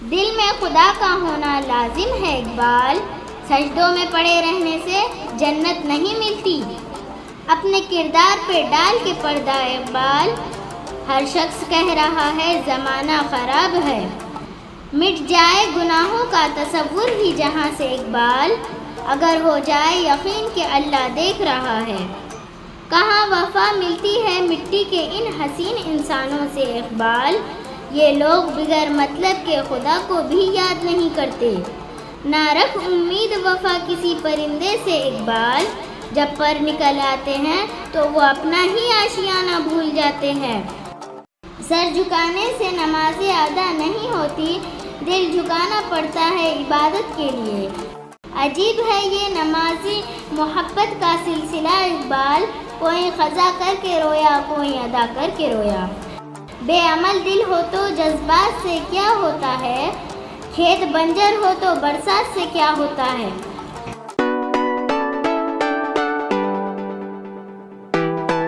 دل میں خدا کا ہونا لازم ہے اقبال، سجدوں میں پڑے رہنے سے جنت نہیں ملتی۔ اپنے کردار پہ ڈال کے پردہ اقبال، ہر شخص کہہ رہا ہے زمانہ خراب ہے۔ مٹ جائے گناہوں کا تصور ہی جہاں سے اقبال، اگر ہو جائے یقین کہ اللہ دیکھ رہا ہے۔ کہاں وفا ملتی ہے مٹی کے ان حسین انسانوں سے اقبال، یہ لوگ بغیر مطلب کے خدا کو بھی یاد نہیں کرتے۔ نہ رکھ امید وفا کسی پرندے سے اقبال، جب پر نکل آتے ہیں تو وہ اپنا ہی آشیانہ بھول جاتے ہیں۔ سر جھکانے سے نمازیں ادا نہیں ہوتی، دل جھکانا پڑتا ہے عبادت کے لیے۔ عجیب ہے یہ نمازی محبت کا سلسلہ اقبال، کوئی قضا کر کے رویا کوئی ادا کر کے رویا۔ بے عمل دل ہو تو جذبات سے کیا ہوتا ہے، کھیت بنجر ہو تو برسات سے کیا ہوتا ہے۔